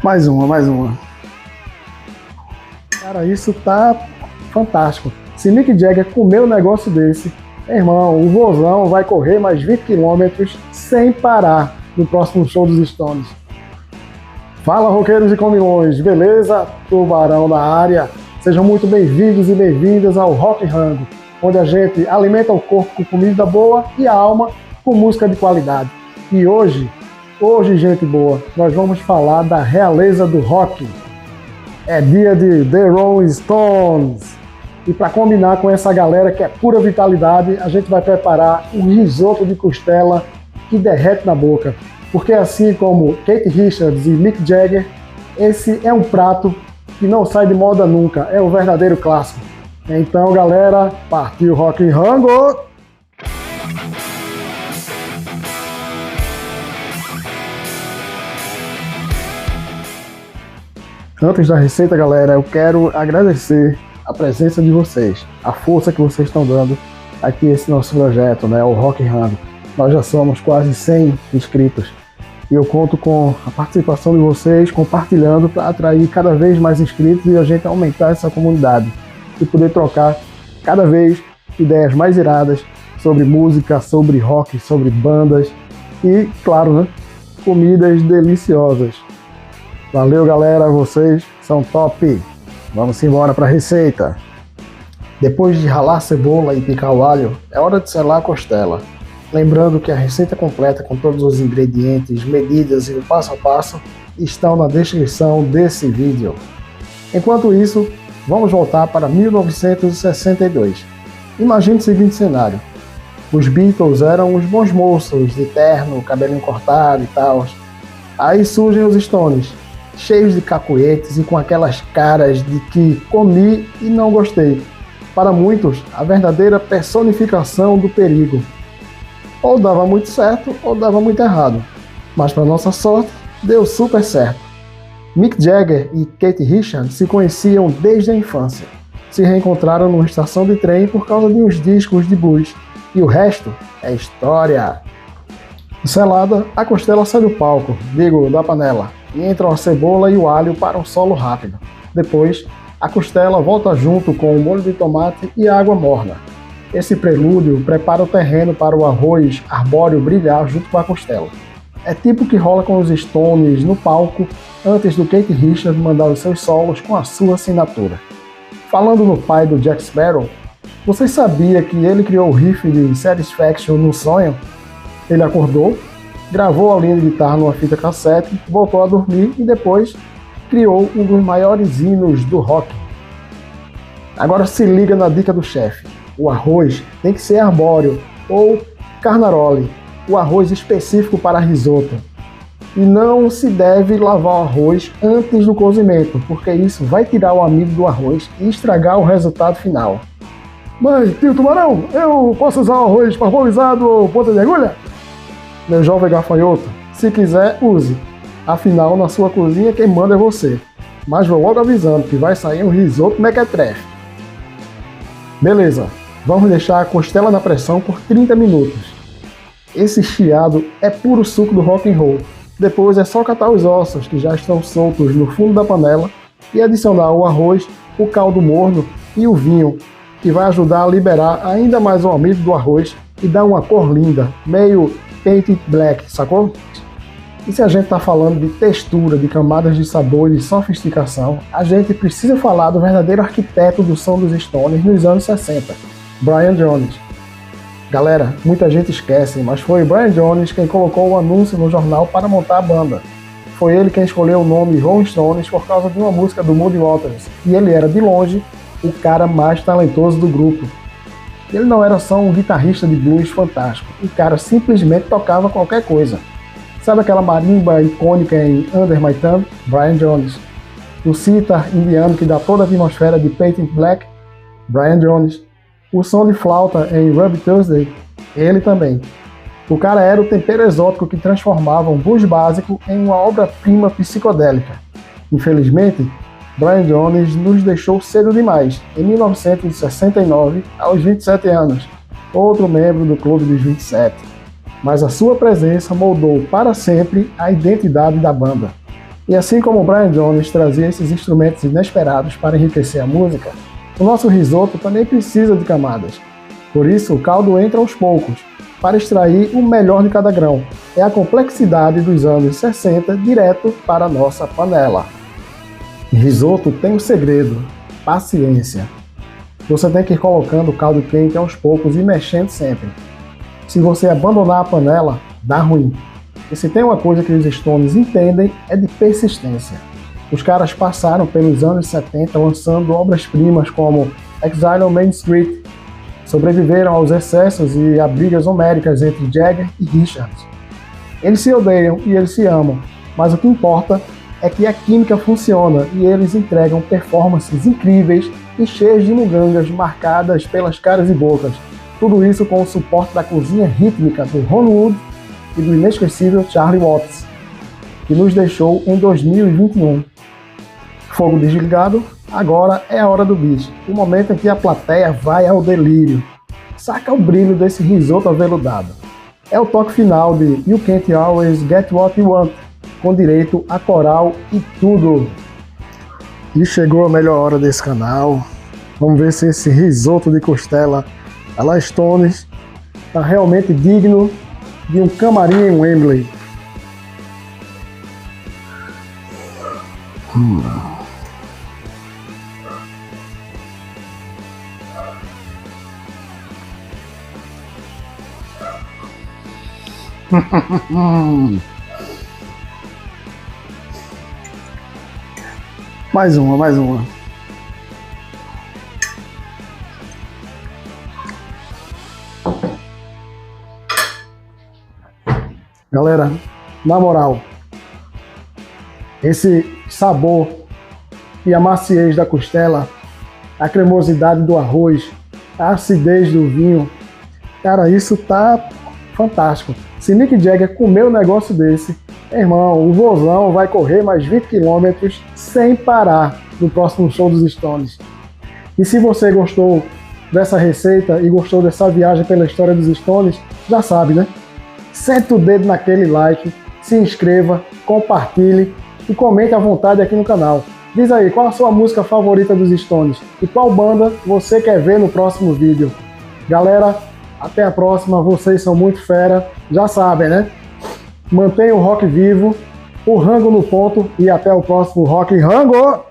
Mais uma. Cara, isso tá fantástico. Se Mick Jagger comer um negócio desse, irmão, o vozão vai correr mais 20 km sem parar no próximo show dos Stones. Fala, roqueiros e comilões, beleza? Tubarão na área. Sejam muito bem-vindos e bem-vindas ao Rock Rango, onde a gente alimenta o corpo com comida boa e a alma com música de qualidade. E hoje, gente boa, nós vamos falar da realeza do rock. É dia de The Rolling Stones. E para combinar com essa galera que é pura vitalidade, a gente vai preparar um risoto de costela que derrete na boca. Porque assim como Keith Richards e Mick Jagger, esse é um prato que não sai de moda nunca, é o verdadeiro clássico. Então, galera, partiu Rock Rango! Antes da receita, galera, eu quero agradecer a presença de vocês, a força que vocês estão dando aqui a esse nosso projeto, né, o Rock Rango. Nós já somos quase 100 inscritos e eu conto com a participação de vocês, compartilhando para atrair cada vez mais inscritos e a gente aumentar essa comunidade e poder trocar cada vez ideias mais iradas sobre música, sobre rock, sobre bandas e, claro, né, comidas deliciosas. Valeu, galera, vocês são top! Vamos embora para a receita. Depois de ralar a cebola e picar o alho, é hora de selar a costela. Lembrando que a receita completa com todos os ingredientes, medidas e o passo a passo estão na descrição desse vídeo. Enquanto isso, vamos voltar para 1962. Imagine o seguinte cenário. Os Beatles eram os bons moços, de terno, cabelinho cortado e tal. Aí surgem os Stones, cheios de cacuetes e com aquelas caras de que comi e não gostei. Para muitos, a verdadeira personificação do perigo. Ou dava muito certo ou dava muito errado. Mas para nossa sorte, deu super certo. Mick Jagger e Keith Richards se conheciam desde a infância. Se reencontraram numa estação de trem por causa de uns discos de blues. E o resto é história. Selada, a costela sai do palco, da panela, e entram a cebola e o alho para um solo rápido. Depois, a costela volta junto com o molho de tomate e a água morna. Esse prelúdio prepara o terreno para o arroz arbóreo brilhar junto com a costela. É tipo o que rola com os Stones no palco antes do Keith Richards mandar os seus solos com a sua assinatura. Falando no pai do Jack Sparrow, você sabia que ele criou o riff de Satisfaction no sonho? Ele acordou, gravou a linha de guitarra numa fita cassete, voltou a dormir e depois criou um dos maiores hinos do rock. Agora se liga na dica do chefe. O arroz tem que ser arbóreo ou carnaroli, o arroz específico para risoto. E não se deve lavar o arroz antes do cozimento, porque isso vai tirar o amido do arroz e estragar o resultado final. Mas, tio Tubarão, eu posso usar o arroz parbolizado ou ponta de agulha? Meu jovem gafanhoto, se quiser, use. Afinal, na sua cozinha quem manda é você. Mas vou logo avisando que vai sair um risoto mequetrefe. Beleza, vamos deixar a costela na pressão por 30 minutos. Esse chiado é puro suco do rock and roll. Depois é só catar os ossos que já estão soltos no fundo da panela e adicionar o arroz, o caldo morno e o vinho, que vai ajudar a liberar ainda mais o amido do arroz e dar uma cor linda, meio painted black, sacou? E se a gente está falando de textura, de camadas de sabor e de sofisticação, a gente precisa falar do verdadeiro arquiteto do som dos Stones nos anos 60, Brian Jones. Galera, muita gente esquece, mas foi Brian Jones quem colocou o anúncio no jornal para montar a banda. Foi ele quem escolheu o nome Rolling Stones por causa de uma música do Muddy Waters, e ele era, de longe, o cara mais talentoso do grupo. Ele não era só um guitarrista de blues fantástico, o cara simplesmente tocava qualquer coisa. Sabe aquela marimba icônica em Under My Thumb? Brian Jones. O sitar indiano que dá toda a atmosfera de Painted Black? Brian Jones. O som de flauta em Ruby Tuesday? Ele também. O cara era o tempero exótico que transformava um blues básico em uma obra-prima psicodélica. Infelizmente, Brian Jones nos deixou cedo demais, em 1969, aos 27 anos. outro membro do Clube dos 27, mas a sua presença moldou para sempre a identidade da banda. E assim como Brian Jones trazia esses instrumentos inesperados para enriquecer a música, o nosso risoto também precisa de camadas. Por isso, o caldo entra aos poucos, para extrair o melhor de cada grão. É a complexidade dos anos 60 direto para a nossa panela. Risoto tem um segredo: paciência. Você tem que ir colocando o caldo quente aos poucos e mexendo sempre. Se você abandonar a panela, dá ruim. E se tem uma coisa que os Stones entendem, é de persistência. Os caras passaram pelos anos 70 lançando obras-primas como Exile on Main Street, sobreviveram aos excessos e a brigas homéricas entre Jagger e Richards. Eles se odeiam e eles se amam, mas o que importa é que a química funciona e eles entregam performances incríveis e cheias de mugangas marcadas pelas caras e bocas. Tudo isso com o suporte da cozinha rítmica do Ron Wood e do inesquecível Charlie Watts, que nos deixou em 2021. Fogo desligado, agora é a hora do bicho, o momento em que a plateia vai ao delírio. Saca o brilho desse risoto aveludado. É o toque final de You Can't Always Get What You Want, com direito a coral e tudo. E chegou a melhor hora desse canal. Vamos ver se esse risoto de costela a la Stones está realmente digno de um camarim em Wembley. Mais uma. Galera, na moral, esse sabor e a maciez da costela, a cremosidade do arroz, a acidez do vinho, cara, isso tá fantástico. Se Mick Jagger comer um negócio desse, irmão, o vozão vai correr mais 20 km sem parar no próximo show dos Stones. E se você gostou dessa receita e gostou dessa viagem pela história dos Stones, já sabe, né? Sente o dedo naquele like, se inscreva, compartilhe e comente à vontade aqui no canal. Diz aí, qual a sua música favorita dos Stones e qual banda você quer ver no próximo vídeo. Galera, até a próxima, vocês são muito fera, já sabem, né? Mantenha o rock vivo, o rango no ponto e até o próximo Rock Rango!